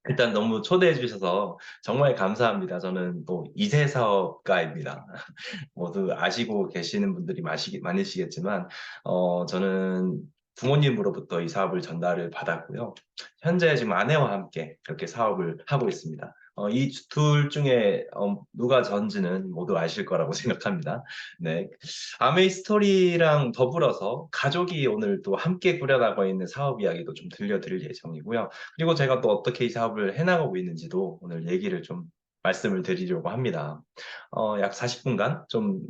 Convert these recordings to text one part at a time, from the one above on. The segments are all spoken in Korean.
일단 너무 초대해 주셔서 정말 감사합니다. 저는 또 이세 사업가입니다. 모두 아시고 계시는 분들이 많으시겠지만, 저는 부모님으로부터 이 사업을 전달을 받았고요. 현재 지금 아내와 함께 그렇게 사업을 하고 있습니다. 이 둘 중에 누가 전지는 모두 아실 거라고 생각합니다. 네. 아메이 스토리랑 더불어서 가족이 오늘 또 함께 꾸려나가고 있는 사업 이야기도 좀 들려드릴 예정이고요. 그리고 제가 또 어떻게 이 사업을 해나가고 있는지도 오늘 얘기를 좀 말씀을 드리려고 합니다. 약 40분간 좀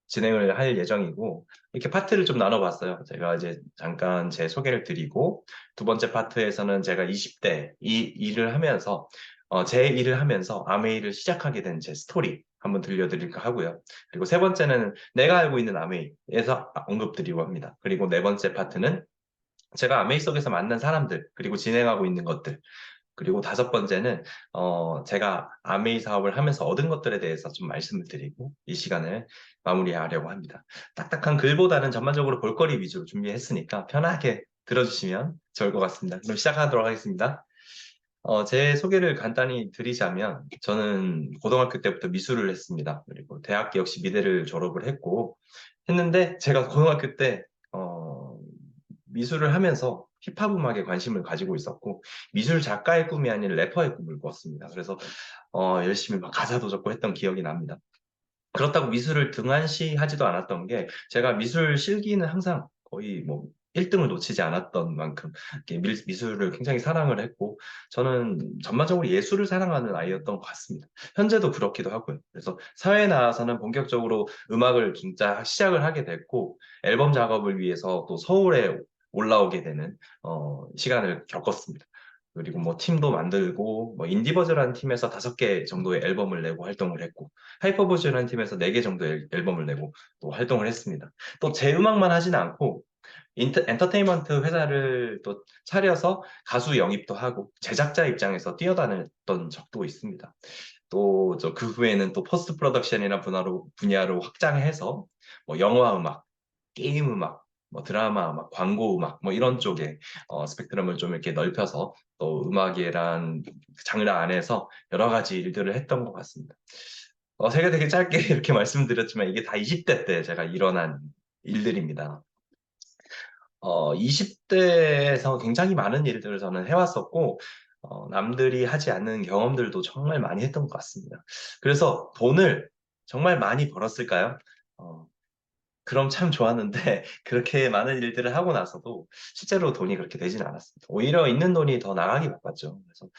진행을 할 예정이고 이렇게 파트를 좀 나눠봤어요. 제가 이제 잠깐 제 소개를 드리고 두 번째 파트에서는 제가 20대 이 일을 하면서 제 일을 하면서 아메이를 시작하게 된 제 스토리 한번 들려드릴까 하고요. 그리고 세 번째는 내가 알고 있는 아메이에서 언급드리고 합니다. 그리고 네 번째 파트는 제가 아메이 속에서 만난 사람들 그리고 진행하고 있는 것들 그리고 다섯 번째는 제가 아메이 사업을 하면서 얻은 것들에 대해서 좀 말씀을 드리고 이 시간을 마무리하려고 합니다. 딱딱한 글보다는 전반적으로 볼거리 위주로 준비했으니까 편하게 들어주시면 좋을 것 같습니다. 그럼 시작하도록 하겠습니다. 제 소개를 간단히 드리자면 저는 고등학교 때부터 미술을 했습니다. 그리고 대학 역시 미대를 졸업을 했는데 제가 고등학교 때 미술을 하면서 힙합 음악에 관심을 가지고 있었고 미술 작가의 꿈이 아닌 래퍼의 꿈을 꿨습니다. 그래서 열심히 막 가사도 적고 했던 기억이 납니다. 그렇다고 미술을 등한시하지도 않았던 게 제가 미술 실기는 항상 거의 뭐 1등을 놓치지 않았던 만큼 이렇게 미술을 굉장히 사랑을 했고 저는 전반적으로 예술을 사랑하는 아이였던 것 같습니다. 현재도 그렇기도 하고요. 그래서 사회에 나와서는 본격적으로 음악을 진짜 시작을 하게 됐고 앨범 작업을 위해서 또 서울에 올라오게 되는 시간을 겪었습니다. 그리고 뭐 팀도 만들고 뭐 인디버즈라는 팀에서 5개 정도의 앨범을 내고 활동을 했고 하이퍼보즈라는 팀에서 4개 정도의 앨범을 내고 또 활동을 했습니다. 또 제 음악만 하지는 않고 엔터테인먼트 회사를 또 차려서 가수 영입도 하고 제작자 입장에서 뛰어다녔던 적도 있습니다. 또 그 후에는 또 포스트 프로덕션이나 분야로 확장해서 뭐 영화 음악, 게임 음악, 뭐 드라마 음악, 광고 음악 뭐 이런 쪽에 스펙트럼을 좀 이렇게 넓혀서 또 음악이란 장르 안에서 여러 가지 일들을 했던 것 같습니다. 제가 되게 짧게 이렇게 말씀드렸지만 이게 다 20대 때 제가 일어난 일들입니다. 20대에서 굉장히 많은 일들을 저는 해왔었고, 남들이 하지 않는 경험들도 정말 많이 했던 것 같습니다. 그래서 돈을 정말 많이 벌었을까요? 어, 그럼 참 좋았는데, 그렇게 많은 일들을 하고 나서도 실제로 돈이 그렇게 되지는 않았습니다. 오히려 있는 돈이 더 나가기 바빴죠. 그래서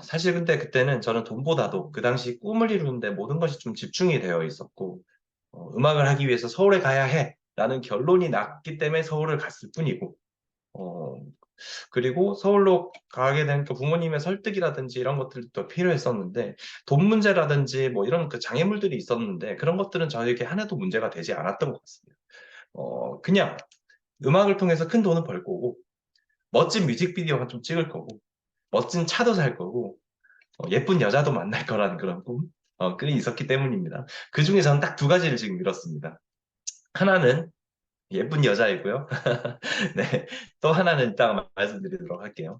사실 근데 그때는 저는 돈보다도 그 당시 꿈을 이루는데 모든 것이 좀 집중이 되어 있었고, 음악을 하기 위해서 서울에 가야 해. 라는 결론이 났기 때문에 서울을 갔을 뿐이고, 어, 그리고 서울로 가게 되니까 부모님의 설득이라든지 이런 것들도 필요했었는데, 돈 문제라든지 뭐 이런 그 장애물들이 있었는데, 그런 것들은 저에게 하나도 문제가 되지 않았던 것 같습니다. 그냥 음악을 통해서 큰 돈을 벌 거고, 멋진 뮤직비디오가 좀 찍을 거고, 멋진 차도 살 거고, 예쁜 여자도 만날 거라는 그런 꿈이 있었기 때문입니다. 그 중에 저는 딱 두 가지를 지금 이뤘습니다. 하나는 예쁜 여자이고요. 네. 또 하나는 이따가 말씀드리도록 할게요.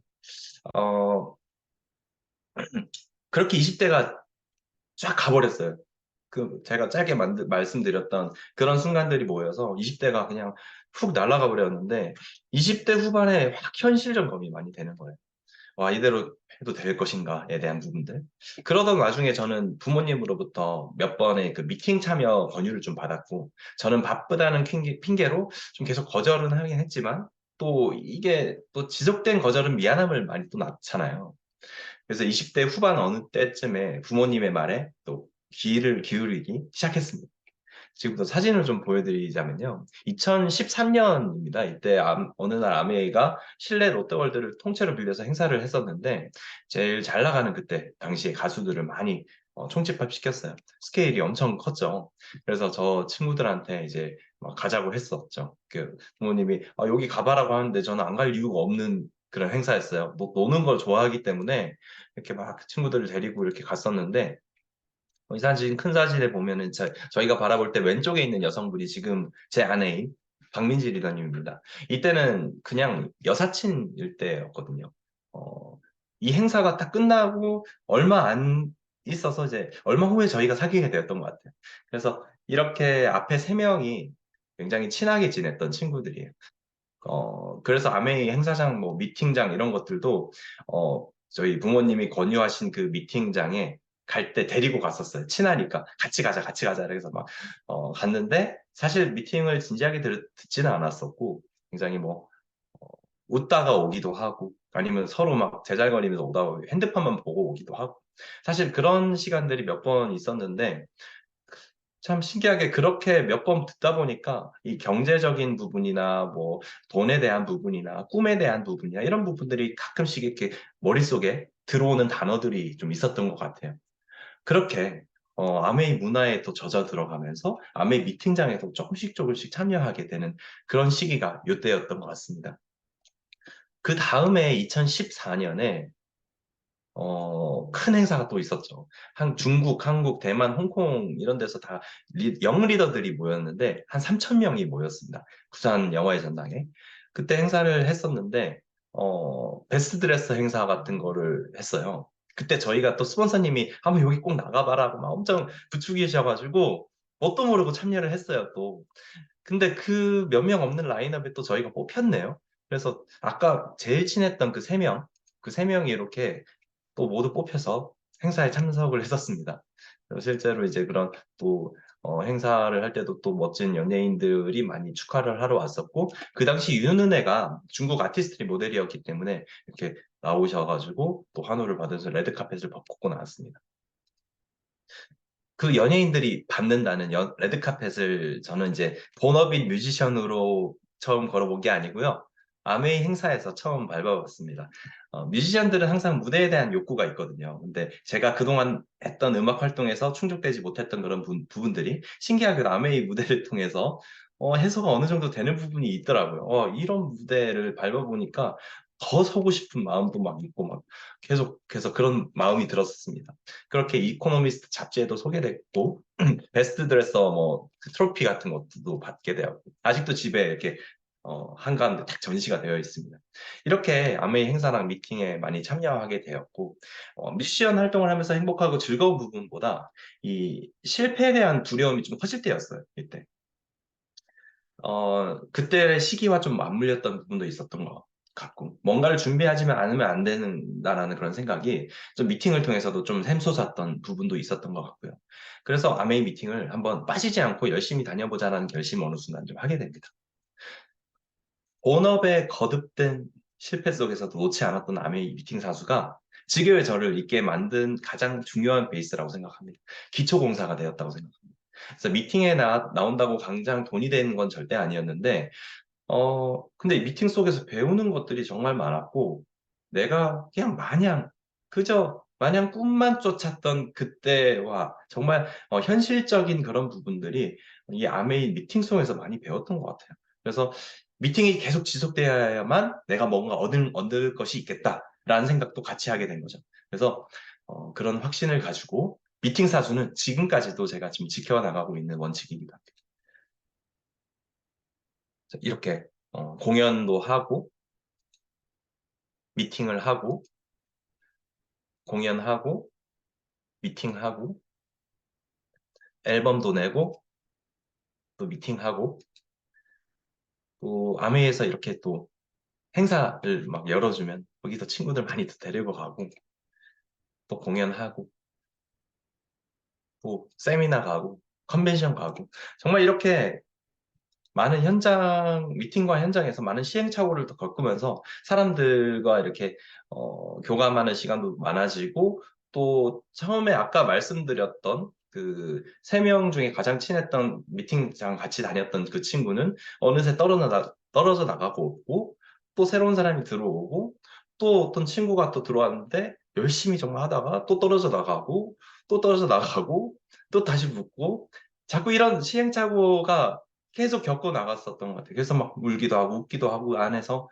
어, 그렇게 20대가 쫙 가버렸어요. 제가 짧게 말씀드렸던 그런 순간들이 모여서 20대가 그냥 훅 날아가 버렸는데 20대 후반에 확 현실점검이 많이 되는 거예요. 와, 이대로 해도 될 것인가에 대한 부분들. 그러던 와중에 저는 부모님으로부터 몇 번의 그 미팅 참여 권유를 좀 받았고, 저는 바쁘다는 핑계로 좀 계속 거절은 하긴 했지만, 또 이게 또 지속된 거절은 미안함을 많이 또 낳잖아요. 그래서 20대 후반 어느 때쯤에 부모님의 말에 또 귀를 기울이기 시작했습니다. 지금부터 사진을 좀 보여드리자면요. 2013년입니다. 이때 어느 날 아메이가 실내 롯데월드를 통째로 빌려서 행사를 했었는데 제일 잘 나가는 그때 당시에 가수들을 많이 총집합시켰어요. 스케일이 엄청 컸죠. 그래서 저 친구들한테 이제 막 가자고 했었죠. 그 부모님이 여기 가봐라고 하는데 저는 안 갈 이유가 없는 그런 행사였어요. 노는 걸 좋아하기 때문에 이렇게 막 친구들을 데리고 이렇게 갔었는데 이 사진, 큰 사진에 보면은 저희가 바라볼 때 왼쪽에 있는 여성분이 지금 제 아내인 박민지 리더님입니다. 이때는 그냥 여사친일 때였거든요. 이 행사가 딱 끝나고 얼마 안 있어서 이제 얼마 후에 저희가 사귀게 되었던 것 같아요. 그래서 이렇게 앞에 세 명이 굉장히 친하게 지냈던 친구들이에요. 그래서 아메이 행사장, 뭐, 미팅장 이런 것들도, 저희 부모님이 권유하신 그 미팅장에 갈 때 데리고 갔었어요. 친하니까. 같이 가자, 같이 가자. 그래서 막, 갔는데, 사실 미팅을 진지하게 듣지는 않았었고, 굉장히 뭐, 어, 웃다가 오기도 하고, 아니면 서로 막 제잘거리면서 오다가 핸드폰만 보고 오기도 하고. 사실 그런 시간들이 몇 번 있었는데, 참 신기하게 그렇게 몇 번 듣다 보니까 이 경제적인 부분이나 뭐 돈에 대한 부분이나 꿈에 대한 부분이나 이런 부분들이 가끔씩 이렇게 머릿속에 들어오는 단어들이 좀 있었던 것 같아요. 그렇게 아메이 문화에 또 젖어 들어가면서 아메이 미팅장에도 조금씩 조금씩 참여하게 되는 그런 시기가 이때였던 것 같습니다. 그 다음에 2014년에 큰 행사가 또 있었죠. 중국, 한국, 대만, 홍콩 이런 데서 다 영 리더들이 모였는데 한 3천 명이 모였습니다. 부산 영화의 전당에. 그때 행사를 했었는데 베스트 드레서 행사 같은 거를 했어요. 그때 저희가 또 스폰서님이 한번 여기 꼭 나가봐라고 막 엄청 부추기셔가지고 뭣도 모르고 참여를 했어요, 또. 근데 그 몇 명 없는 라인업에 또 저희가 뽑혔네요. 그래서 아까 제일 친했던 그 세 명, 그 세 명이 이렇게 또 모두 뽑혀서 행사에 참석을 했었습니다. 실제로 이제 그런 또 행사를 할 때도 또 멋진 연예인들이 많이 축하를 하러 왔었고 그 당시 윤은혜가 중국 아티스트 모델이었기 때문에 이렇게 나오셔가지고 또 환호를 받으면서 레드카펫을 벗고 나왔습니다. 그 연예인들이 받는다는 레드카펫을 저는 이제 본업인 뮤지션으로 처음 걸어본 게 아니고요. 아메이 행사에서 처음 밟아봤습니다. 뮤지션들은 항상 무대에 대한 욕구가 있거든요. 근데 제가 그동안 했던 음악 활동에서 충족되지 못했던 그런 부분들이 신기하게도 아메이 무대를 통해서 해소가 어느 정도 되는 부분이 있더라고요. 이런 무대를 밟아보니까 더 서고 싶은 마음도 막 있고 막 계속해서 그런 마음이 들었습니다. 그렇게 이코노미스트 잡지에도 소개됐고 베스트 드레서 뭐그 트로피 같은 것도 받게 되었고 아직도 집에 이렇게 한가운데 딱 전시가 되어 있습니다. 이렇게 아메이 행사랑 미팅에 많이 참여하게 되었고 미션 활동을 하면서 행복하고 즐거운 부분보다 이 실패에 대한 두려움이 좀 커질 때였어요. 이때. 그때 시기와 좀 맞물렸던 부분도 있었던 것 같고, 뭔가를 준비하지만 않으면 안 된다라는 그런 생각이 좀 미팅을 통해서도 좀 샘솟았던 부분도 있었던 것 같고요. 그래서 아메이 미팅을 한번 빠지지 않고 열심히 다녀보자라는 결심을 어느 순간 좀 하게 됩니다. 본업에 거듭된 실패 속에서도 놓지 않았던 아메이 미팅 사수가 지금의 저를 있게 만든 가장 중요한 베이스라고 생각합니다. 기초공사가 되었다고 생각합니다. 그래서 미팅에 나온다고 당장 돈이 되는 건 절대 아니었는데, 근데 미팅 속에서 배우는 것들이 정말 많았고, 내가 그냥 그저 마냥 꿈만 쫓았던 그때와 정말 현실적인 그런 부분들이 이 아메이 미팅 속에서 많이 배웠던 것 같아요. 그래서 미팅이 계속 지속돼야만 내가 뭔가 얻을 것이 있겠다라는 생각도 같이 하게 된 거죠. 그래서 그런 확신을 가지고 미팅 사수는 지금까지도 제가 지금 지켜나가고 있는 원칙입니다. 이렇게 공연도 하고 미팅을 하고 공연하고 미팅하고 앨범도 내고 또 미팅하고 또 아메이에서 이렇게 또 행사를 막 열어주면 거기서 친구들 많이 또 데리고 가고 또 공연하고 또 세미나 가고 컨벤션 가고 정말 이렇게 많은 미팅과 현장에서 많은 시행착오를 더 겪으면서 사람들과 이렇게 교감하는 시간도 많아지고 또 처음에 아까 말씀드렸던 그 세 명 중에 가장 친했던 미팅장 같이 다녔던 그 친구는 어느새 떨어져 나가고 있고 또 새로운 사람이 들어오고 또 어떤 친구가 또 들어왔는데 열심히 정말 하다가 또 떨어져 나가고 또 떨어져 나가고 또 다시 붙고 자꾸 이런 시행착오가 계속 겪고 나갔었던 것 같아요. 그래서 막 울기도 하고 웃기도 하고 안에서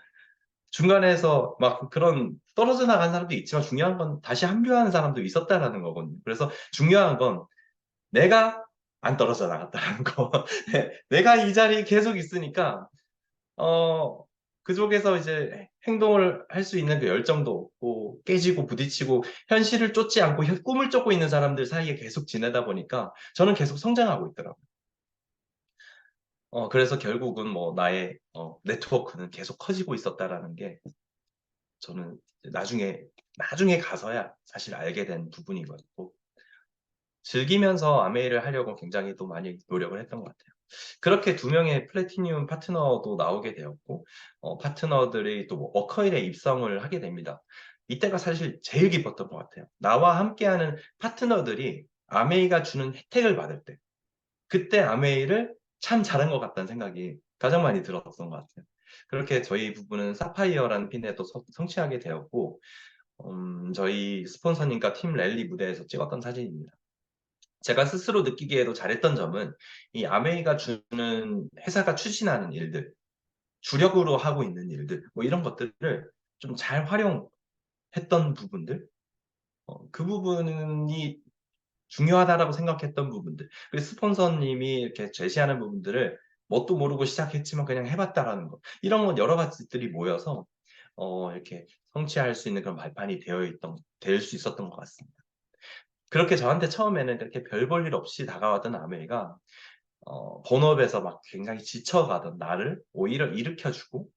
중간에서 막 그런 떨어져 나간 사람도 있지만 중요한 건 다시 합류하는 사람도 있었다라는 거거든요. 그래서 중요한 건 내가 안 떨어져 나갔다는 거. 내가 이 자리에 계속 있으니까 어 그쪽에서 이제 행동을 할 수 있는 그 열정도 없고 깨지고 부딪히고 현실을 쫓지 않고 꿈을 쫓고 있는 사람들 사이에 계속 지내다 보니까 저는 계속 성장하고 있더라고요. 그래서 결국은 뭐 나의 네트워크는 계속 커지고 있었다라는 게 저는 나중에 가서야 사실 알게 된 부분이거든요. 즐기면서 아메이를 하려고 굉장히 또 많이 노력을 했던 것 같아요. 그렇게 두 명의 플래티늄 파트너도 나오게 되었고, 파트너들이 또 워커힐에 입성을 하게 됩니다. 이때가 사실 제일 기뻤던 것 같아요. 나와 함께하는 파트너들이 아메이가 주는 혜택을 받을 때, 그때 아메이를 참 잘한 것 같다는 생각이 가장 많이 들었던 것 같아요. 그렇게 저희 부부는 사파이어라는 핀에 또 성취하게 되었고, 저희 스폰서님과 팀 랠리 무대에서 찍었던 사진입니다. 제가 스스로 느끼기에도 잘했던 점은 이 아메이가 주는 회사가 추진하는 일들, 주력으로 하고 있는 일들, 뭐 이런 것들을 좀 잘 활용했던 부분들, 그 부분이 중요하다라고 생각했던 부분들, 그리고 스폰서님이 이렇게 제시하는 부분들을 뭣도 모르고 시작했지만 그냥 해봤다라는 것, 이런 것 여러 가지들이 모여서 이렇게 성취할 수 있는 그런 발판이 될 수 있었던 것 같습니다. 그렇게 저한테 처음에는 그렇게 별 볼 일 없이 다가왔던 아메이가 본업에서 막 굉장히 지쳐가던 나를 오히려 일으켜주고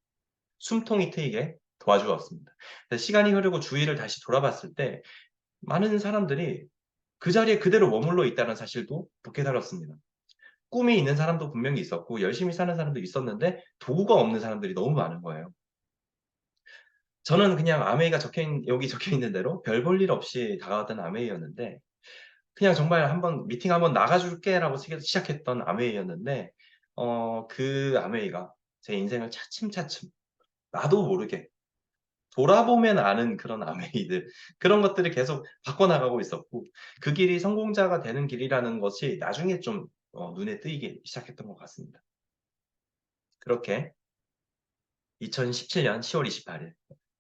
숨통이 트이게 도와주었습니다. 시간이 흐르고 주위를 다시 돌아봤을 때 많은 사람들이 그 자리에 그대로 머물러 있다는 사실도 또 깨달았습니다. 꿈이 있는 사람도 분명히 있었고 열심히 사는 사람도 있었는데 도구가 없는 사람들이 너무 많은 거예요. 저는 그냥 아메이가 여기 적혀 있는 대로 별 볼 일 없이 다가왔던 아메이였는데 그냥 정말 한번 미팅 한번 나가줄게라고 시작했던 아메이였는데 그 아메이가 제 인생을 차츰차츰 나도 모르게 돌아보면 아는 그런 아메이들 그런 것들을 계속 바꿔나가고 있었고 그 길이 성공자가 되는 길이라는 것이 나중에 좀 눈에 띄기 시작했던 것 같습니다. 그렇게 2017년 10월 28일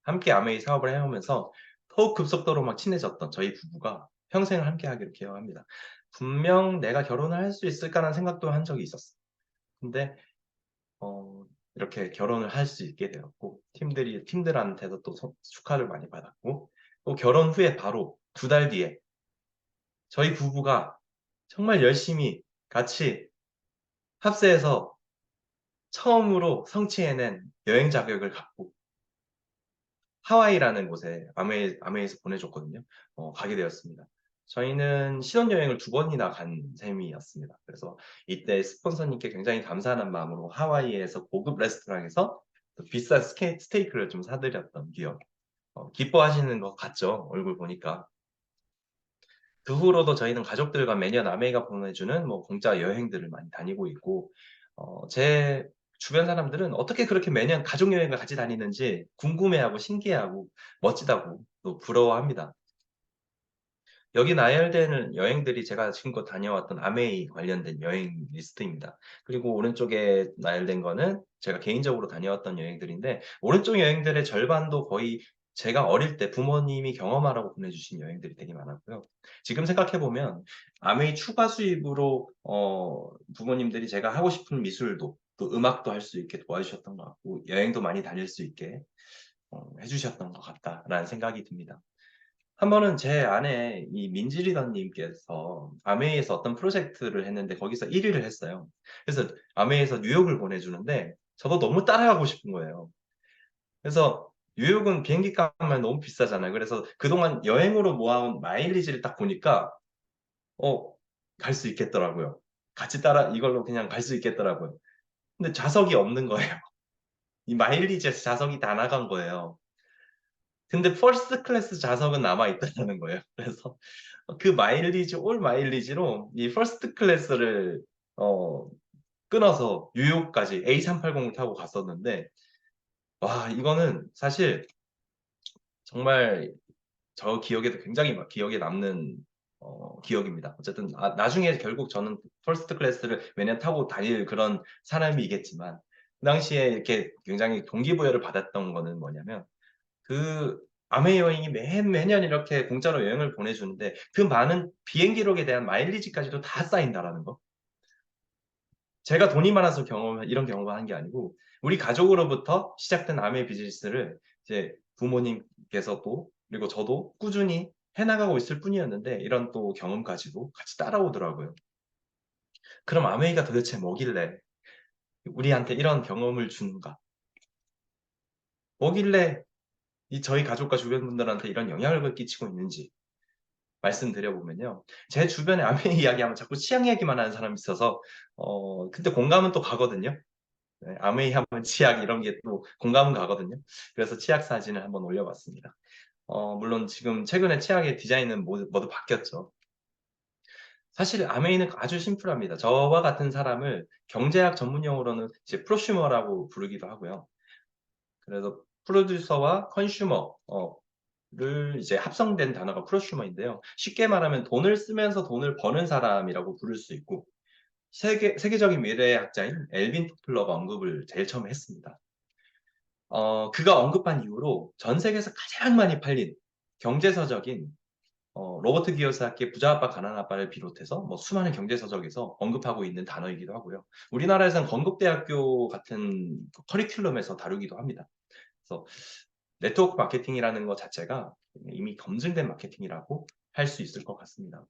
함께 아메이 사업을 해오면서 더욱 급속도로 막 친해졌던 저희 부부가 평생을 함께 하기로 기여합니다. 분명 내가 결혼을 할 수 있을까라는 생각도 한 적이 있었어요. 근데 어, 이렇게 결혼을 할 수 있게 되었고 팀들한테도 또 축하를 많이 받았고 또 결혼 후에 바로 두 달 뒤에 저희 부부가 정말 열심히 같이 합세해서 처음으로 성취해낸 여행 자격을 갖고 하와이라는 곳에 아메이에서 보내줬거든요. 가게 되었습니다. 저희는 신혼여행을 두 번이나 간 셈이었습니다. 그래서 이때 스폰서님께 굉장히 감사한 마음으로 하와이에서 고급 레스토랑에서 비싼 스테이크를 좀 사드렸던 기억. 기뻐하시는 것 같죠? 얼굴 보니까. 그 후로도 저희는 가족들과 매년 아메이가 보내주는 뭐 공짜 여행들을 많이 다니고 있고, 제 주변 사람들은 어떻게 그렇게 매년 가족 여행을 같이 다니는지 궁금해하고 신기해하고 멋지다고 또 부러워합니다. 여기 나열되는 여행들이 제가 지금껏 다녀왔던 아메이 관련된 여행 리스트입니다. 그리고 오른쪽에 나열된 거는 제가 개인적으로 다녀왔던 여행들인데, 오른쪽 여행들의 절반도 거의 제가 어릴 때 부모님이 경험하라고 보내주신 여행들이 되게 많았고요. 지금 생각해보면 아메이 추가 수입으로 부모님들이 제가 하고 싶은 미술도 또 음악도 할 수 있게 도와주셨던 것 같고 여행도 많이 다닐 수 있게 해주셨던 것 같다라는 생각이 듭니다. 한 번은 제 아내 이 민지리더님께서 아메이에서 어떤 프로젝트를 했는데 거기서 1위를 했어요. 그래서 아메이에서 뉴욕을 보내주는데 저도 너무 따라가고 싶은 거예요. 그래서 뉴욕은 비행기 값만 너무 비싸잖아요. 그래서 그동안 여행으로 모아온 마일리지를 딱 보니까 어, 갈 수 있겠더라고요. 같이 따라 이걸로 그냥 갈 수 있겠더라고요. 근데 좌석이 없는 거예요. 이 마일리지에서 좌석이 다 나간 거예요. 근데 퍼스트 클래스 좌석은 남아 있다는 거예요. 그래서 그 마일리지 올 마일리지로 이 퍼스트 클래스를 어, 끊어서 뉴욕까지 A380을 타고 갔었는데 와 이거는 사실 정말 저 기억에도 굉장히 막 기억에 남는 기억입니다. 어쨌든 나중에 결국 저는 퍼스트 클래스를 매년 타고 다닐 그런 사람이겠지만 그 당시에 이렇게 굉장히 동기부여를 받았던 거는 뭐냐면 그 아메 여행이 매년 이렇게 공짜로 여행을 보내주는데 그 많은 비행 기록에 대한 마일리지까지도 다 쌓인다라는 거. 제가 돈이 많아서 이런 경험을 한 게 아니고 우리 가족으로부터 시작된 아메 비즈니스를 이제 부모님께서도 그리고 저도 꾸준히 해나가고 있을 뿐이었는데 이런 또 경험까지도 같이 따라오더라고요. 그럼 아메이가 도대체 뭐길래 우리한테 이런 경험을 주는가? 뭐길래 이 저희 가족과 주변 분들한테 이런 영향을 끼치고 있는지 말씀드려보면요. 제 주변에 아메이 이야기하면 자꾸 치약 얘기만 하는 사람이 있어서 근데 공감은 또 가거든요. 네, 아메이 하면 치약 이런 게 또 공감은 가거든요. 그래서 치약 사진을 한번 올려봤습니다. 물론 지금 최근에 치약의 디자인은 모두 바뀌었죠. 사실 아메이는 아주 심플합니다. 저와 같은 사람을 경제학 전문 용어로는 이제 프로슈머라고 부르기도 하고요. 그래서 프로듀서와 컨슈머를 이제 합성된 단어가 프로슈머인데요. 쉽게 말하면 돈을 쓰면서 돈을 버는 사람이라고 부를 수 있고 세계적인 미래학자인 엘빈 토플러가 언급을 제일 처음에 했습니다. 그가 언급한 이후로 전 세계에서 가장 많이 팔린 경제서적인 로버트 기요사키의 부자 아빠 가난한 아빠를 비롯해서 뭐 수많은 경제서적에서 언급하고 있는 단어이기도 하고요. 우리나라에서는 건국대학교 같은 커리큘럼에서 다루기도 합니다. 그래서 네트워크 마케팅이라는 것 자체가 이미 검증된 마케팅이라고 할 수 있을 것 같습니다.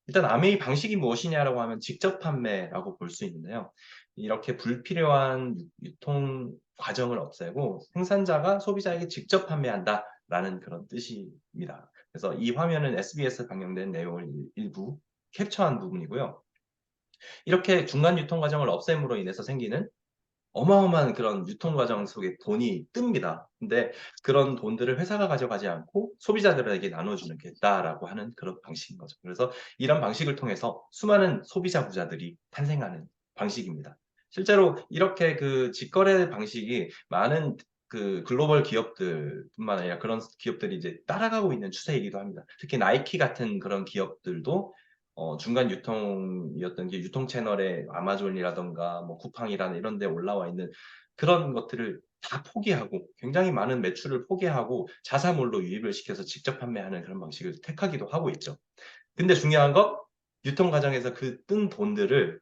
일단 아메이 방식이 무엇이냐라고 하면 직접 판매라고 볼 수 있는데요. 이렇게 불필요한 유통 과정을 없애고 생산자가 소비자에게 직접 판매한다라는 그런 뜻입니다. 그래서 이 화면은 SBS 방영된 내용을 일부 캡처한 부분이고요. 이렇게 중간 유통 과정을 없앰으로 인해서 생기는 어마어마한 그런 유통 과정 속에 돈이 뜹니다. 근데 그런 돈들을 회사가 가져가지 않고 소비자들에게 나눠주겠다라고 하는 그런 방식인 거죠. 그래서 이런 방식을 통해서 수많은 소비자 부자들이 탄생하는 방식입니다. 실제로 이렇게 그 직거래 방식이 많은 그 글로벌 기업들뿐만 아니라 그런 기업들이 이제 따라가고 있는 추세이기도 합니다. 특히 나이키 같은 그런 기업들도 중간 유통이었던 게 유통 채널에 아마존이라던가 뭐 쿠팡이라는 이런 데 올라와 있는 그런 것들을 다 포기하고 굉장히 많은 매출을 포기하고 자사몰로 유입을 시켜서 직접 판매하는 그런 방식을 택하기도 하고 있죠. 근데 중요한 건 유통 과정에서 그 뜬 돈들을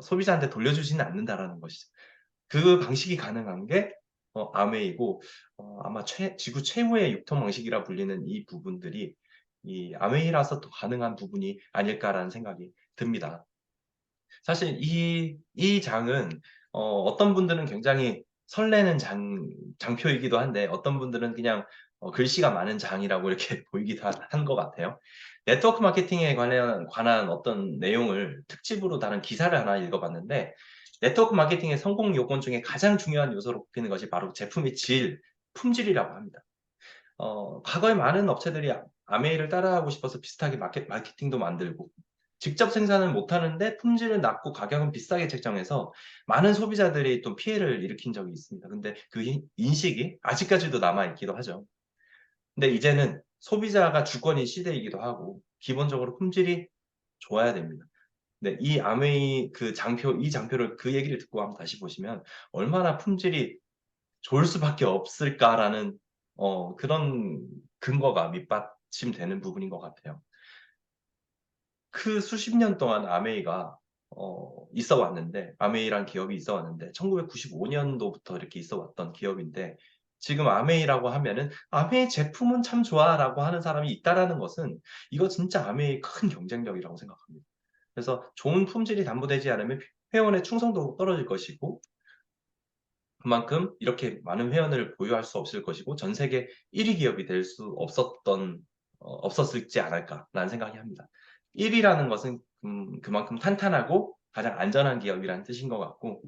소비자한테 돌려주지는 않는다라는 것이죠. 그 방식이 가능한 게 아메이고 아마 지구 최후의 유통 방식이라 불리는 이 부분들이 이 아메이라서 또 가능한 부분이 아닐까라는 생각이 듭니다. 사실 이 장은 어떤 분들은 굉장히 설레는 장표이기도 한데 어떤 분들은 그냥 글씨가 많은 장이라고 이렇게 보이기도 한 것 같아요. 네트워크 마케팅에 관한 어떤 내용을 특집으로 다룬 기사를 하나 읽어봤는데 네트워크 마케팅의 성공 요건 중에 가장 중요한 요소로 꼽히는 것이 바로 제품의 품질이라고 합니다. 과거에 많은 업체들이 아메이를 따라하고 싶어서 비슷하게 마케팅도 만들고 직접 생산을 못하는데 품질은 낮고 가격은 비싸게 책정해서 많은 소비자들이 또 피해를 일으킨 적이 있습니다. 근데 그 인식이 아직까지도 남아있기도 하죠. 근데 이제는 소비자가 주권인 시대이기도 하고 기본적으로 품질이 좋아야 됩니다. 네, 이 아메이 이 장표를 그 얘기를 듣고 한번 다시 보시면 얼마나 품질이 좋을 수밖에 없을까라는 그런 근거가 밑받침되는 부분인 것 같아요. 그 수십 년 동안 아메이가 있어 왔는데 아메이란 기업이 있어 왔는데 1995년도부터 이렇게 있어 왔던 기업인데 지금 아메이라고 하면은 아메이 제품은 참 좋아라고 하는 사람이 있다라는 것은 이거 진짜 아메이의 큰 경쟁력이라고 생각합니다. 그래서 좋은 품질이 담보되지 않으면 회원의 충성도가 떨어질 것이고 그만큼 이렇게 많은 회원을 보유할 수 없을 것이고 전 세계 1위 기업이 될 수 없었을지 않을까라는 생각이 합니다. 1위라는 것은 그만큼 탄탄하고 가장 안전한 기업이라는 뜻인 것 같고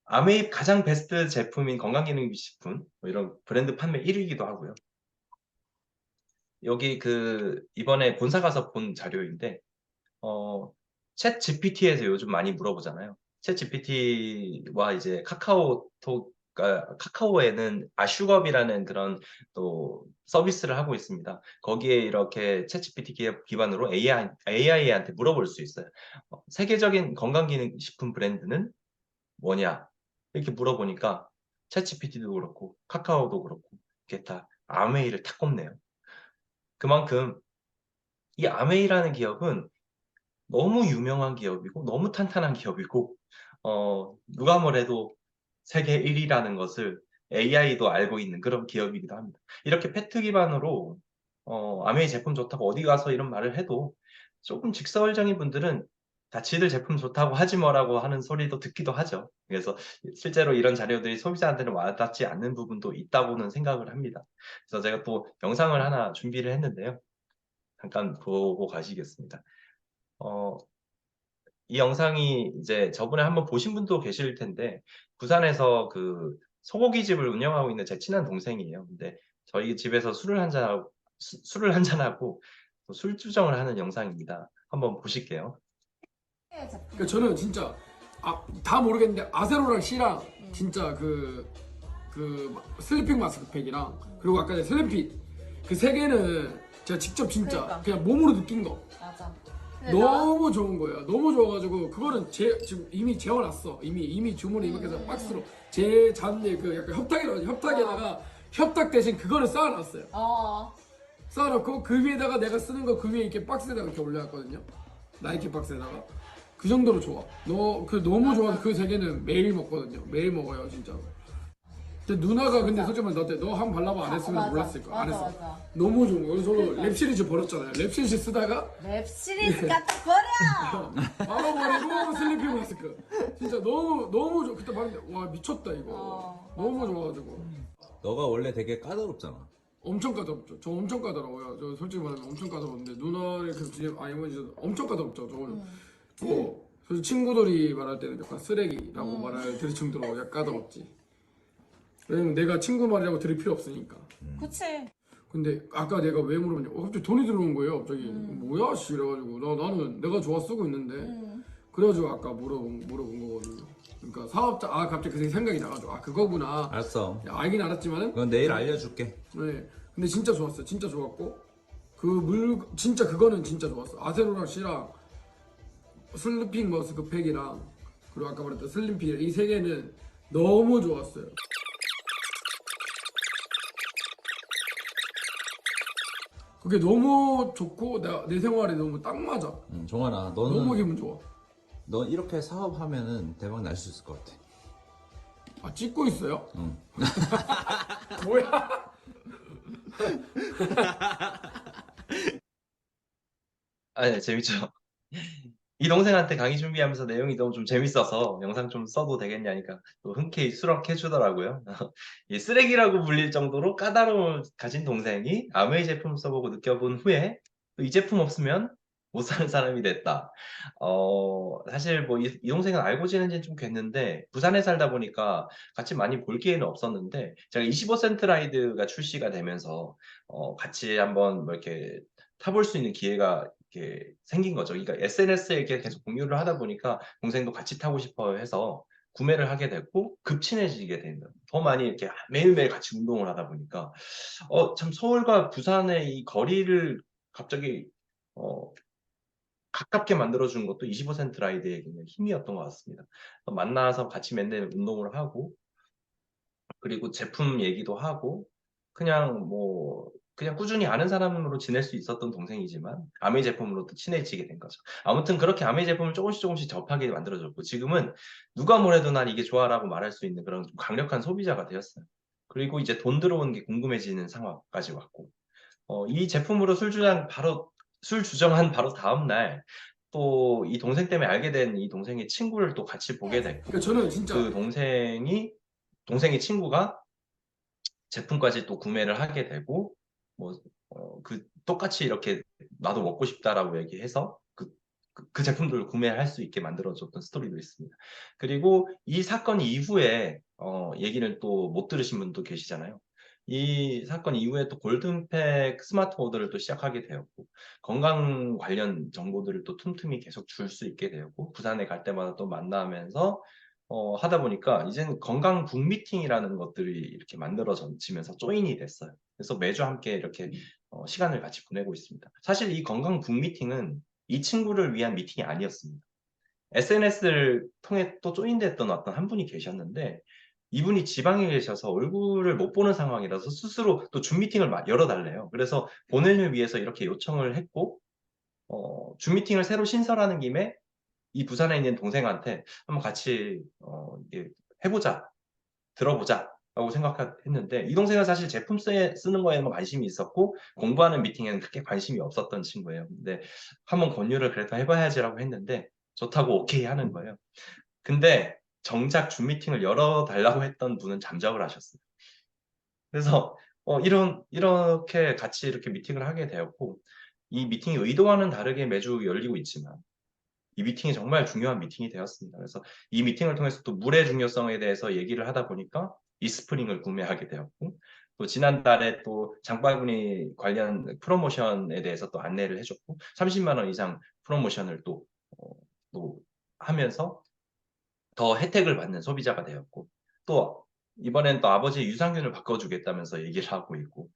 아메이 가장 베스트 제품인 건강기능식품 뭐 이런 브랜드 판매 1위이기도 하고요. 여기 이번에 본사 가서 본 자료인데 챗 GPT에서 요즘 많이 물어보잖아요. 챗 GPT와 이제 카카오에는 아슈겁이라는 그런 또 서비스를 하고 있습니다. 거기에 이렇게 챗 GPT 기반으로 AI한테 물어볼 수 있어요. 세계적인 건강기능식품 브랜드는 뭐냐? 이렇게 물어보니까 챗 GPT도 그렇고 카카오도 그렇고 이렇게 다 아메이를 탁 꼽네요. 그만큼 이 아메이라는 기업은 너무 유명한 기업이고 너무 탄탄한 기업이고 누가 뭐래도 세계 1위라는 것을 AI도 알고 있는 그런 기업이기도 합니다. 이렇게 팩트 기반으로 아메이 제품 좋다고 어디 가서 이런 말을 해도 조금 직설적인 분들은 다 지들 제품 좋다고 하지 뭐라고 하는 소리도 듣기도 하죠. 그래서 실제로 이런 자료들이 소비자한테는 와닿지 않는 부분도 있다고는 생각을 합니다. 그래서 제가 또 영상을 하나 준비를 했는데요. 잠깐 보고 가시겠습니다. 어, 이 영상이 이제 저번에 한번 보신 분도 계실 텐데, 부산에서 그 소고기 집을 운영하고 있는 제 친한 동생이에요. 근데 저희 집에서 술을 한잔하고 또 술주정을 하는 영상입니다. 한번 보실게요. 그러니까 저는 진짜 다 모르겠는데 아세로랑 C랑 진짜 슬리핑 마스크팩이랑 그리고 아까 슬림핏 그 세 개는 제가 직접 진짜 그러니까. 그냥 몸으로 느낀 거 맞아. 근데 너무 좋은 거예요. 너무 좋아가지고 그거는 지금 이미 재워놨어. 이미 주문을 이렇게 해서 박스로 제 잔에 그 약간 협탁에다가 협탁 대신 그거를 쌓아놨어요. 쌓아놓고 그 위에다가 내가 쓰는 거 그 위에 이렇게 박스에다가 이렇게 올려놨거든요. 나이키 박스에다가 그 정도로 좋아. 너무 좋아서 그 세 개는 매일 먹거든요. 매일 먹어요 진짜. 근데 누나가 근데 솔직히 말해 너 한 번 발라봐 안 했으면 맞아. 몰랐을 거야. 안 맞아, 했어. 맞아. 너무 좋은 거. 그래서 저도 그러니까. 랩 시리즈 버렸잖아요. 랩 시리즈 쓰다가 랩 시리즈 갖다 버려. 바로 버리고 슬리핑 마스크. 진짜 너무 좋아. 그때 봤는데 와 미쳤다 이거. 너무 좋아가지고. 너가 원래 되게 까다롭잖아. 엄청 까다롭죠. 저 엄청 까다로워요. 저 솔직히 말하면 엄청 까다로운데 누나를 그 진짜 아니면 진짜 엄청 까다롭죠. 저거는. 그래서 친구들이 말할 때는 약간 쓰레기라고 말할 들을 정도로 약간 까다롭지. 왜냐면 내가 친구 말이라고 들을 필요 없으니까. 그치. 근데 아까 내가 왜 물어봤냐? 갑자기 돈이 들어온 거예요. 갑자기 뭐야 씨 이래가지고 나는 내가 좋아 쓰고 있는데 그래가지고 아까 물어본 거거든요. 그러니까 사업자 갑자기 그 생각이 나가지고 그거구나. 알았어. 알긴 알았지만은 그건 내일 알려줄게. 네. 근데 진짜 좋았어요. 진짜 좋았고 진짜 그거는 진짜 좋았어. 아세로랑 C랑 슬리핑 머스크팩이랑 그리고 아까 말했던 슬림핏 이 세 개는 너무 좋았어요. 그게 너무 좋고 내 생활에 너무 딱 맞아. 종환아, 너무 너는 기분 좋아. 넌 이렇게 사업하면은 대박 날 수 있을 것 같아. 찍고 있어요? 응. 뭐야? 네, 재밌죠. 이 동생한테 강의 준비하면서 내용이 너무 좀 재밌어서 영상 좀 써도 되겠냐니까 또 흔쾌히 수락해 주더라고요. 이 쓰레기라고 불릴 정도로 까다로움을 가진 동생이 아메이 제품 써보고 느껴본 후에 또 이 제품 없으면 못 사는 사람이 됐다. 사실 뭐 이 동생은 알고 지낸 지좀 됐는데 부산에 살다 보니까 같이 많이 볼 기회는 없었는데 제가 25센트 라이드가 출시가 되면서 같이 한번 뭐 이렇게 타볼 수 있는 기회가 이렇게 생긴 거죠. 그러니까 SNS에 이렇게 계속 공유를 하다 보니까 동생도 같이 타고 싶어 해서 구매를 하게 됐고 급친해지게 된 거예요. 더 많이 이렇게 매일매일 같이 운동을 하다 보니까 참 서울과 부산의 이 거리를 갑자기 어, 가깝게 만들어준 것도 25센트 라이드의 힘이었던 것 같습니다. 만나서 같이 맨날 운동을 하고 그리고 제품 얘기도 하고 그냥 꾸준히 아는 사람으로 지낼 수 있었던 동생이지만 아메이 제품으로 또 친해지게 된 거죠. 아무튼 그렇게 아메이 제품을 조금씩 접하게 만들어줬고 지금은 누가 뭐래도 난 이게 좋아라고 말할 수 있는 그런 좀 강력한 소비자가 되었어요. 그리고 이제 돈 들어오는 게 궁금해지는 상황까지 왔고 이 제품으로 술 주정한 바로 다음 날 또 이 동생 때문에 알게 된 이 동생의 친구를 또 같이 보게 됐고 그러니까 저는 진짜 그 동생의 친구가 제품까지 또 구매를 하게 되고 똑같이 이렇게 나도 먹고 싶다라고 얘기해서 그 제품들을 구매할 수 있게 만들어줬던 스토리도 있습니다. 그리고 이 사건 이후에 얘기를 또 못 들으신 분도 계시잖아요. 이 사건 이후에 또 골든팩 스마트워드를 또 시작하게 되었고 건강 관련 정보들을 또 틈틈이 계속 줄 수 있게 되었고 부산에 갈 때마다 또 만나면서 하다 보니까 이제는 건강 북미팅이라는 것들이 이렇게 만들어지면서 조인이 됐어요. 그래서 매주 함께 이렇게 시간을 같이 보내고 있습니다. 사실 이 건강 북미팅은 이 친구를 위한 미팅이 아니었습니다. SNS를 통해 또 조인됐던 어떤 한 분이 계셨는데 이분이 지방에 계셔서 얼굴을 못 보는 상황이라서 스스로 또 줌 미팅을 열어달래요. 그래서 본인을 위해서 이렇게 요청을 했고 줌 미팅을 새로 신설하는 김에 이 부산에 있는 동생한테 한번 같이 이게 해보자, 들어보자. 라고 생각했는데 이 동생은 사실 제품 쓰는 거에만 관심이 있었고 공부하는 미팅에는 그렇게 관심이 없었던 친구예요. 근데 한번 권유를 그래도 해봐야지라고 했는데 좋다고 오케이 하는 거예요. 근데 정작 줌 미팅을 열어달라고 했던 분은 잠적을 하셨어요. 그래서 이렇게 같이 이렇게 미팅을 하게 되었고 이 미팅이 의도와는 다르게 매주 열리고 있지만 이 미팅이 정말 중요한 미팅이 되었습니다. 그래서 이 미팅을 통해서 또 물의 중요성에 대해서 얘기를 하다 보니까 이스프링을 구매하게 되었고 또 지난달에 또 장바구니 관련 프로모션에 대해서 또 안내를 해줬고 30만 원 이상 프로모션을 또 하면서 더 혜택을 받는 소비자가 되었고 또 이번엔 또 아버지의 유산균을 바꿔주겠다면서 얘기를 하고 있고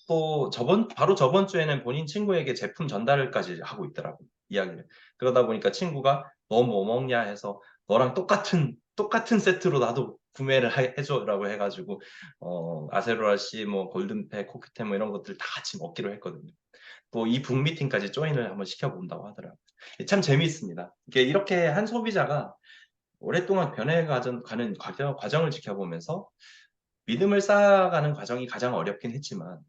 또 바로 저번 주에는 본인 친구에게 제품 전달까지 하고 있더라고요. 이야기를. 그러다 보니까 친구가 너 뭐 먹냐 해서 너랑 똑같은 세트로 나도 구매를 해줘라고 해가지고 아세로라씨, 뭐 골든팩, 코크템 뭐 이런 것들 다 같이 먹기로 했거든요. 또 이 북미팅까지 조인을 한번 시켜본다고 하더라고요. 참 재미있습니다. 이렇게 한 소비자가 오랫동안 변해가는 과정을 지켜보면서 믿음을 쌓아가는 과정이 가장 어렵긴 했지만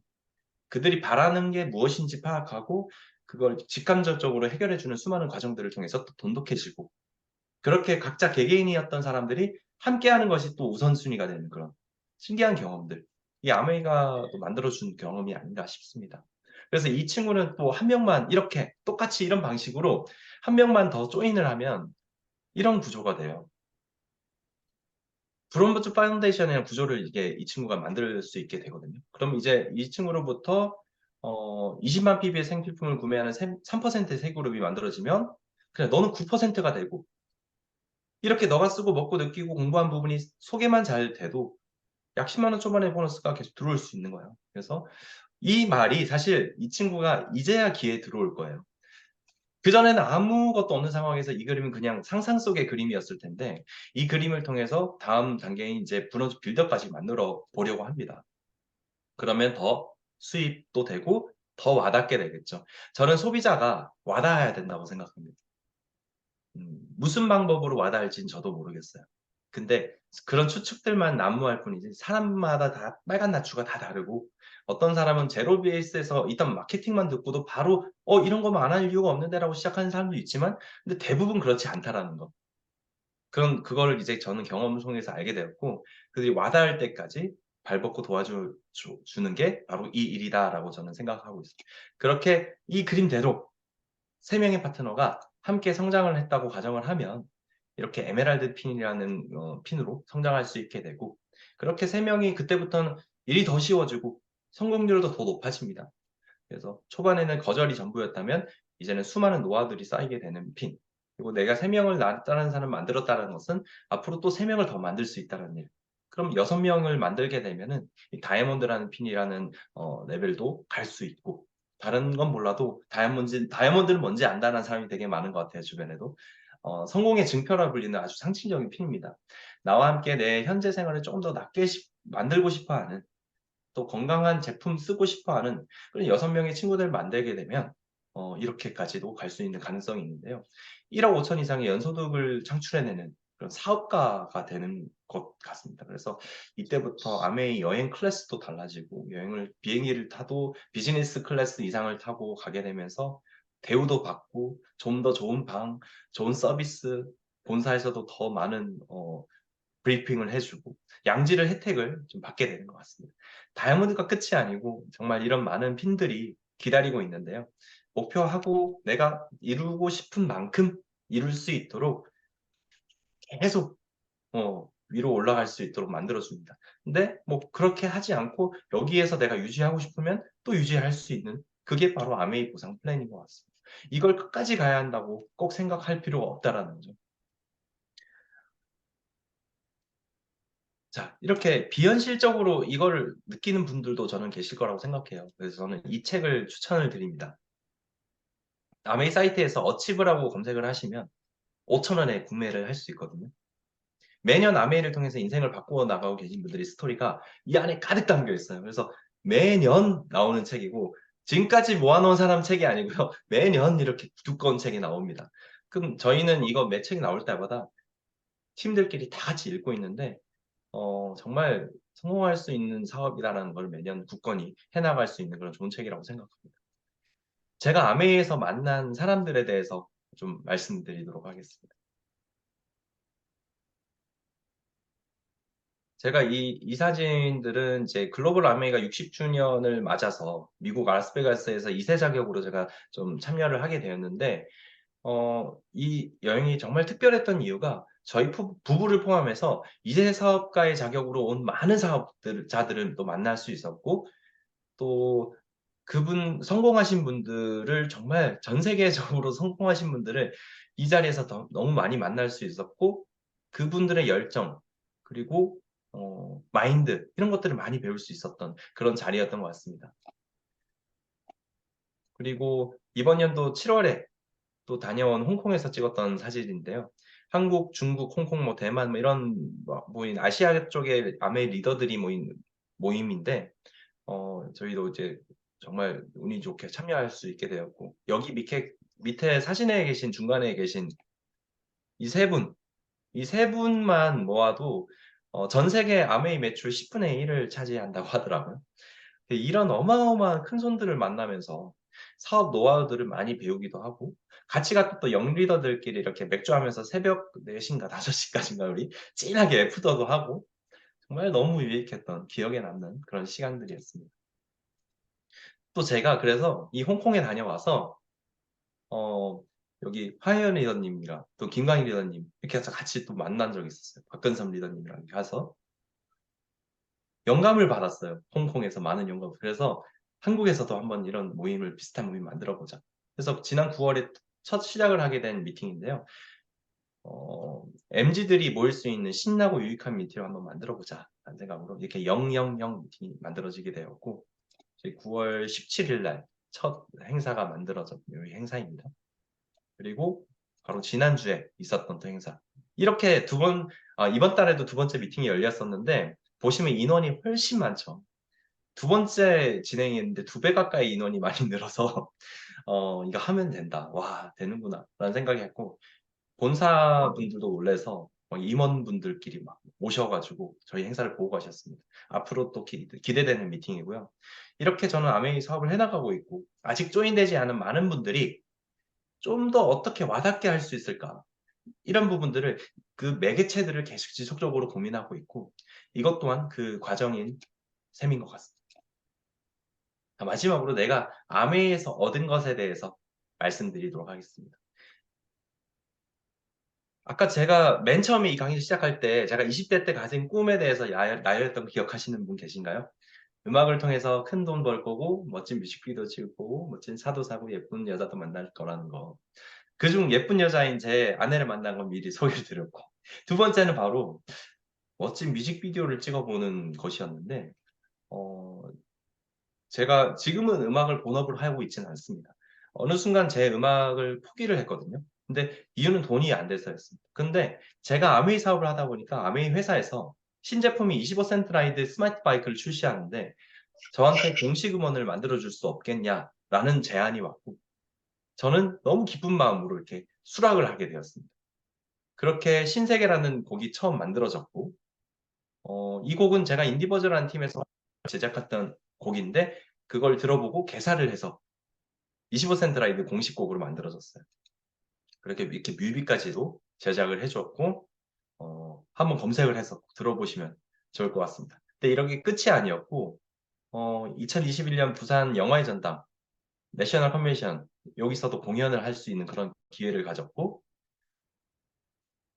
그들이 바라는 게 무엇인지 파악하고 그걸 직감적으로 해결해주는 수많은 과정들을 통해서 또 돈독해지고 그렇게 각자 개개인이었던 사람들이 함께하는 것이 또 우선순위가 되는 그런 신기한 경험들. 이 아메이가 또 만들어준 경험이 아닌가 싶습니다. 그래서 이 친구는 또 한 명만 이렇게 똑같이 이런 방식으로 한 명만 더 조인을 하면 이런 구조가 돼요. 브론부츠 파운데이션이라는 구조를 이 친구가 만들 수 있게 되거든요. 그럼 이제 이 친구로부터 20만 PB의 생필품을 구매하는 3%의 세 그룹이 만들어지면 그냥 너는 9%가 되고 이렇게 너가 쓰고 먹고 느끼고 공부한 부분이 소개만 잘 돼도 약 10만 원 초반의 보너스가 계속 들어올 수 있는 거예요. 그래서 이 말이 사실 이 친구가 이제야 귀에 들어올 거예요. 그전에는 아무것도 없는 상황에서 이 그림은 그냥 상상 속의 그림이었을 텐데 이 그림을 통해서 다음 단계인 이제 브론즈 빌더까지 만들어 보려고 합니다. 그러면 더 수입도 되고 더 와닿게 되겠죠. 저는 소비자가 와닿아야 된다고 생각합니다. 무슨 방법으로 와닿을지는 저도 모르겠어요. 근데 그런 추측들만 난무할 뿐이지 사람마다 다 빨간 나추가 다 다르고 어떤 사람은 제로 베이스에서 일단 마케팅만 듣고도 바로 이런 거만 안 할 이유가 없는데라고 시작하는 사람도 있지만 근데 대부분 그렇지 않다라는 거. 그걸 이제 저는 경험을 통해서 알게 되었고 그들이 와닿을 때까지 발벗고 도와주는 게 바로 이 일이다라고 저는 생각하고 있습니다. 그렇게 이 그림대로 세 명의 파트너가 함께 성장을 했다고 가정을 하면 이렇게 에메랄드 핀이라는 핀으로 성장할 수 있게 되고 그렇게 세 명이 그때부터는 일이 더 쉬워지고 성공률도 더 높아집니다. 그래서 초반에는 거절이 전부였다면 이제는 수많은 노하우들이 쌓이게 되는 핀. 그리고 내가 세 명을 다른 사람 만들었다는 것은 앞으로 또 세 명을 더 만들 수 있다는 일. 그럼 6명을 만들게 되면은 이 다이아몬드라는 핀이라는 레벨도 갈 수 있고 다른 건 몰라도 다이아몬드는 뭔지 안다는 사람이 되게 많은 것 같아요, 주변에도. 성공의 증표라 불리는 아주 상징적인 핀입니다. 나와 함께 내 현재 생활을 조금 더 낫게 만들고 싶어 하는 또 건강한 제품 쓰고 싶어 하는 그런 6명의 친구들 만들게 되면 이렇게까지도 갈 수 있는 가능성이 있는데요. 1억 5천 이상의 연소득을 창출해내는 그런 사업가가 되는 것 같습니다. 그래서 이때부터 아메이 여행 클래스도 달라지고 비행기를 타도 비즈니스 클래스 이상을 타고 가게 되면서 대우도 받고 좀 더 좋은 좋은 서비스, 본사에서도 더 많은 브리핑을 해주고 양질의 혜택을 좀 받게 되는 것 같습니다. 다이아몬드가 끝이 아니고 정말 이런 많은 핀들이 기다리고 있는데요. 목표하고 내가 이루고 싶은 만큼 이룰 수 있도록 계속 위로 올라갈 수 있도록 만들어줍니다. 근데 뭐 그렇게 하지 않고 여기에서 내가 유지하고 싶으면 또 유지할 수 있는 그게 바로 아메이 보상 플랜인 것 같습니다. 이걸 끝까지 가야 한다고 꼭 생각할 필요가 없다라는 거죠. 자, 이렇게 비현실적으로 이걸 느끼는 분들도 저는 계실 거라고 생각해요. 그래서 저는 이 책을 추천을 드립니다. 아메이 사이트에서 어치브라고 검색을 하시면 5,000원에 구매를 할 수 있거든요. 매년 아메이를 통해서 인생을 바꾸어 나가고 계신 분들의 스토리가 이 안에 가득 담겨 있어요. 그래서 매년 나오는 책이고 지금까지 모아놓은 사람 책이 아니고요. 매년 이렇게 두꺼운 책이 나옵니다. 그럼 저희는 이거 매 책이 나올 때마다 팀들끼리 다 같이 읽고 있는데 정말 성공할 수 있는 사업이다라는 걸 매년 굳건히 해나갈 수 있는 그런 좋은 책이라고 생각합니다. 제가 아메이에서 만난 사람들에 대해서 좀 말씀드리도록 하겠습니다. 제가 이 사진들은 이제 글로벌 아메이가 60주년을 맞아서 미국 라스베가스에서 2세 자격으로 제가 좀 참여를 하게 되었는데, 이 여행이 정말 특별했던 이유가 저희 부부를 포함해서 2세 사업가의 자격으로 온 많은 사업자들을 또 만날 수 있었고, 또 그분 성공하신 분들을 정말 전 세계적으로 성공하신 분들을 이 자리에서 너무 많이 만날 수 있었고 그분들의 열정 그리고 마인드 이런 것들을 많이 배울 수 있었던 그런 자리였던 것 같습니다. 그리고 이번 연도 7월에 또 다녀온 홍콩에서 찍었던 사진인데요. 한국, 중국, 홍콩, 뭐 대만 뭐 이런 모인 아시아 쪽의 아메 리더들이 모인 모임인데 저희도 이제 정말 운이 좋게 참여할 수 있게 되었고 여기 밑에 사진에 계신 중간에 계신 이 세 분, 이 세 분만 모아도 전 세계 아메이 매출 10분의 1을 차지한다고 하더라고요. 이런 어마어마한 큰 손들을 만나면서 사업 노하우들을 많이 배우기도 하고 같이 갔던 또 영리더들끼리 이렇게 맥주하면서 새벽 4시인가 5시까지인가 우리 찐하게 푸더도 하고 정말 너무 유익했던 기억에 남는 그런 시간들이었습니다. 또 제가 그래서 이 홍콩에 다녀와서 여기 화혜연 리더님이랑 또 김광희 리더님 이렇게 해서 같이 또 만난 적이 있었어요. 박근섭 리더님이랑 가서 영감을 받았어요. 홍콩에서 많은 영감. 그래서 한국에서도 한번 이런 모임을 비슷한 모임 만들어 보자. 그래서 지난 9월에 첫 시작을 하게 된 미팅인데요. MZ들이 모일 수 있는 신나고 유익한 미팅을 한번 만들어 보자 라는 생각으로 이렇게 000 미팅이 만들어지게 되었고 9월 17일 날 첫 행사가 만들어진 이 행사입니다. 그리고 바로 지난주에 있었던 또 행사. 이렇게 이번 달에도 두 번째 미팅이 열렸었는데 보시면 인원이 훨씬 많죠. 두 번째 진행했는데 2배 가까이 인원이 많이 늘어서 이거 하면 된다. 와, 되는구나. 라는 생각이 했고 본사 분들도 놀래서 임원분들끼리 막 오셔가지고 저희 행사를 보고 가셨습니다. 앞으로 또 기대되는 미팅이고요. 이렇게 저는 아메이 사업을 해나가고 있고 아직 조인되지 않은 많은 분들이 좀 더 어떻게 와닿게 할 수 있을까? 이런 부분들을 그 매개체들을 계속 지속적으로 고민하고 있고 이것 또한 그 과정인 셈인 것 같습니다. 마지막으로 내가 아메이에서 얻은 것에 대해서 말씀드리도록 하겠습니다. 아까 제가 맨 처음에 이 강의를 시작할 때 제가 20대 때 가진 꿈에 대해서 나열했던 거 기억하시는 분 계신가요? 음악을 통해서 큰 돈 벌 거고 멋진 뮤직비디오 찍을 거고 멋진 차도 사고 예쁜 여자도 만날 거라는 거. 그중 예쁜 여자인 제 아내를 만난 건 미리 소개를 드렸고 두 번째는 바로 멋진 뮤직비디오를 찍어보는 것이었는데 제가 지금은 음악을 본업으로 하고 있지는 않습니다. 어느 순간 제 음악을 포기를 했거든요. 근데 이유는 돈이 안 돼서였습니다. 근데 제가 아메이 사업을 하다 보니까 아메이 회사에서 신제품이 25센트 라이드 스마트 바이크를 출시하는데 저한테 공식 음원을 만들어줄 수 없겠냐라는 제안이 왔고 저는 너무 기쁜 마음으로 이렇게 수락을 하게 되었습니다. 그렇게 신세계라는 곡이 처음 만들어졌고 이 곡은 제가 인디버즈라는 팀에서 제작했던 곡인데 그걸 들어보고 개사를 해서 25센트 라이드 공식곡으로 만들어졌어요. 그렇게 이렇게 뮤비까지도 제작을 해줬고 한번 검색을 해서 들어보시면 좋을 것 같습니다. 근데 이런 게 끝이 아니었고 2021년 부산 영화의 전당 내셔널 컨벤션 여기서도 공연을 할 수 있는 그런 기회를 가졌고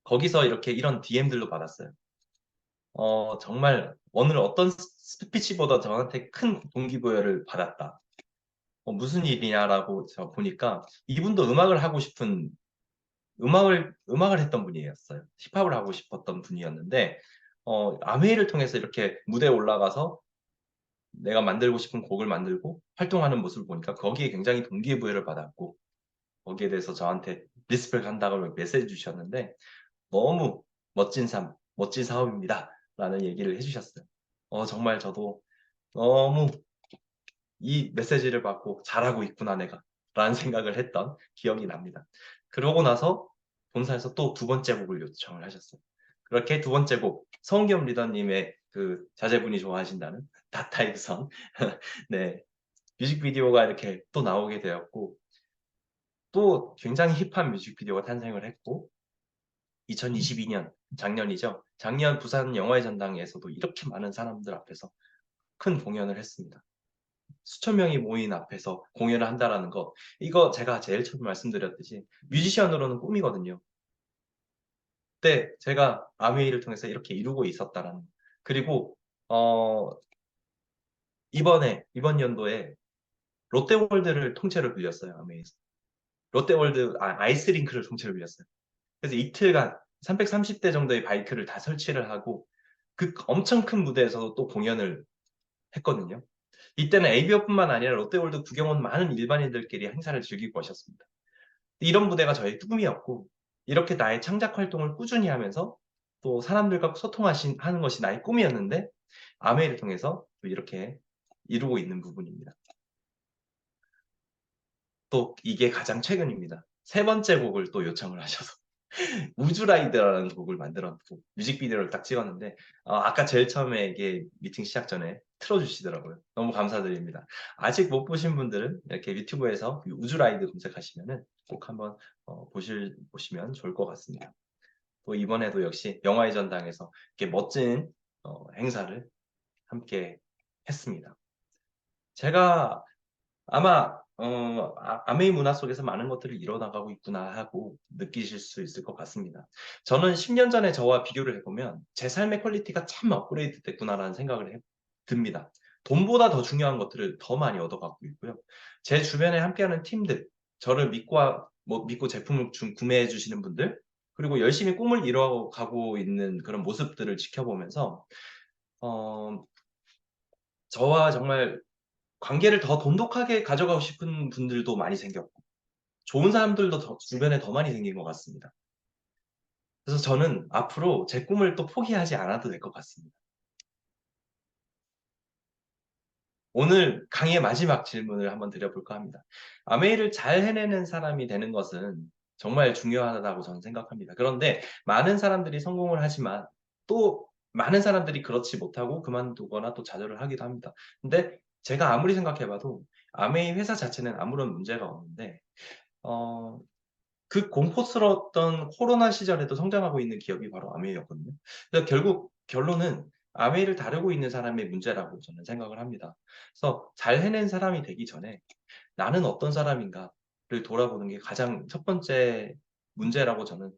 거기서 이런 DM들도 받았어요. 정말 오늘 어떤 스피치보다 저한테 큰 동기부여를 받았다. 무슨 일이냐라고 저 보니까 이분도 음악을 하고 싶은 음악을 했던 분이었어요. 힙합을 하고 싶었던 분이었는데 아메이를 통해서 이렇게 무대에 올라가서 내가 만들고 싶은 곡을 만들고 활동하는 모습을 보니까 거기에 굉장히 동기부여를 받았고 거기에 대해서 저한테 리스펙 한다고 메시지 주셨는데 너무 멋진 삶, 멋진 사업입니다. 라는 얘기를 해주셨어요. 정말 저도 너무 이 메시지를 받고 잘하고 있구나 내가 라는 생각을 했던 기억이 납니다. 그러고 나서 본사에서 또 두 번째 곡을 요청을 하셨어요. 그렇게 두 번째 곡 성겸 리더님의 그 자제분이 좋아하신다는 다타입선 네, 뮤직비디오가 이렇게 또 나오게 되었고 또 굉장히 힙한 뮤직비디오가 탄생을 했고 2022년 작년이죠. 작년 부산 영화의 전당에서도 이렇게 많은 사람들 앞에서 큰 공연을 했습니다. 수천 명이 모인 앞에서 공연을 한다라는 거 이거 제가 제일 처음 말씀드렸듯이 뮤지션으로는 꿈이거든요. 그때 제가 아메이를 통해서 이렇게 이루고 있었다라는 거. 그리고 이번 연도에 롯데월드를 통째로 빌렸어요. 아메이에서. 롯데월드 아이스링크를 통째로 빌렸어요. 그래서 이틀간 330대 정도의 바이크를 다 설치를 하고 그 엄청 큰 무대에서도 또 공연을 했거든요. 이때는 ABO뿐만 아니라 롯데월드 구경 온 많은 일반인들끼리 행사를 즐기고 오셨습니다. 이런 무대가 저의 꿈이었고 이렇게 나의 창작 활동을 꾸준히 하면서 또 사람들과 소통하는 것이 나의 꿈이었는데 아메이를 통해서 이렇게 이루고 있는 부분입니다. 또 이게 가장 최근입니다. 세 번째 곡을 또 요청을 하셔서 우주라이드라는 곡을 만들었고 뮤직비디오를 딱 찍었는데 아까 제일 처음에 이게 미팅 시작 전에 틀어주시더라고요. 너무 감사드립니다. 아직 못 보신 분들은 이렇게 유튜브에서 우주라이드 검색하시면은 꼭 한번 보시면 좋을 것 같습니다. 또 이번에도 역시 영화의 전당에서 이렇게 멋진 행사를 함께 했습니다. 제가 아마 아메이 문화 속에서 많은 것들을 이뤄나가고 있구나 하고 느끼실 수 있을 것 같습니다. 저는 10년 전에 저와 비교를 해보면 제 삶의 퀄리티가 참 업그레이드 됐구나라는 생각을 듭니다. 돈보다 더 중요한 것들을 더 많이 얻어가고 있고요. 제 주변에 함께하는 팀들, 저를 믿고 제품을 구매해 주시는 분들, 그리고 열심히 꿈을 이뤄가고 있는 그런 모습들을 지켜보면서 저와 정말 관계를 더 돈독하게 가져가고 싶은 분들도 많이 생겼고 좋은 사람들도 주변에 더 많이 생긴 것 같습니다. 그래서 저는 앞으로 제 꿈을 또 포기하지 않아도 될 것 같습니다. 오늘 강의의 마지막 질문을 한번 드려볼까 합니다. 아메이를 잘 해내는 사람이 되는 것은 정말 중요하다고 저는 생각합니다. 그런데 많은 사람들이 성공을 하지만 또 많은 사람들이 그렇지 못하고 그만두거나 또 좌절을 하기도 합니다. 근데 제가 아무리 생각해봐도 아메이 회사 자체는 아무런 문제가 없는데 그 공포스러웠던 코로나 시절에도 성장하고 있는 기업이 바로 아메이였거든요. 그래서 결국 결론은 아메이를 다루고 있는 사람의 문제라고 저는 생각을 합니다. 그래서 잘 해낸 사람이 되기 전에 나는 어떤 사람인가를 돌아보는 게 가장 첫 번째 문제라고 저는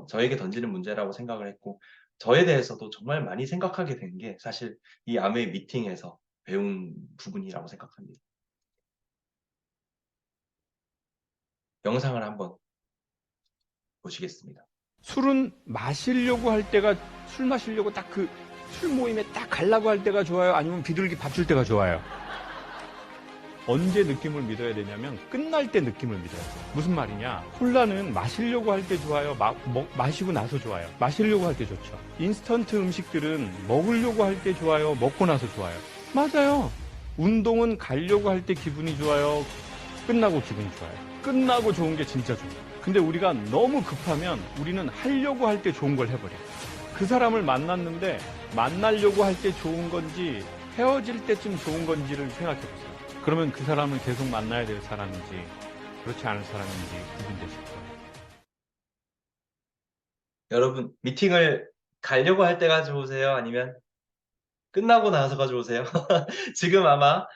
저에게 던지는 문제라고 생각을 했고 저에 대해서도 정말 많이 생각하게 된 게 사실 이 아메이 미팅에서 배운 부분이라고 생각합니다. 영상을 한번 보시겠습니다. 술은 마시려고 할 때가 술 마시려고 딱 그 술 모임에 딱 가려고 할 때가 좋아요? 아니면 비둘기 밥 줄 때가 좋아요? 언제 느낌을 믿어야 되냐면 끝날 때 느낌을 믿어야 돼요. 무슨 말이냐? 콜라는 마시려고 할 때 좋아요? 마시고 나서 좋아요? 마시려고 할 때 좋죠. 인스턴트 음식들은 먹으려고 할 때 좋아요? 먹고 나서 좋아요? 맞아요. 운동은 가려고 할 때 기분이 좋아요? 끝나고 기분이 좋아요? 끝나고 좋은 게 진짜 좋아요. 근데 우리가 너무 급하면 우리는 하려고 할 때 좋은 걸 해버려요. 그 사람을 만났는데 만나려고 할 때 좋은 건지 헤어질 때쯤 좋은 건지를 생각해 보세요. 그러면 그 사람을 계속 만나야 될 사람인지 그렇지 않을 사람인지 구분되실 거예요. 여러분 미팅을 가려고 할 때가 좋으세요? 아니면 끝나고 나서가 좋으세요? 지금 아마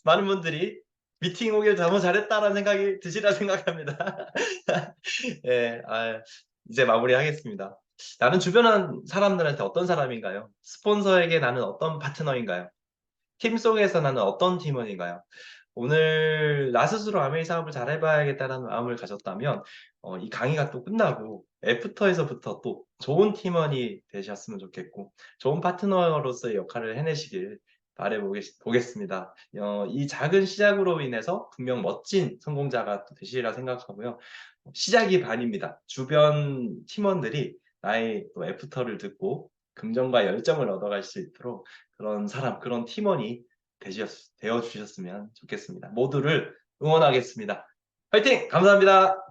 많은 분들이 미팅 오길 너무 잘했다라는 생각이 드시라 생각합니다. 예, 이제 마무리하겠습니다. 나는 주변 사람들한테 어떤 사람인가요? 스폰서에게 나는 어떤 파트너인가요? 팀 속에서 나는 어떤 팀원인가요? 오늘 나 스스로 아메이 사업을 잘 해봐야겠다는 마음을 가졌다면 이 강의가 또 끝나고 애프터에서부터 또 좋은 팀원이 되셨으면 좋겠고 좋은 파트너로서의 역할을 해내시길 바라보겠습니다. 이 작은 시작으로 인해서 분명 멋진 성공자가 또 되시리라 생각하고요. 시작이 반입니다. 주변 팀원들이 나의 또 애프터를 듣고 긍정과 열정을 얻어갈 수 있도록 그런 사람, 그런 팀원이 되어 주셨으면 좋겠습니다. 모두를 응원하겠습니다. 화이팅! 감사합니다.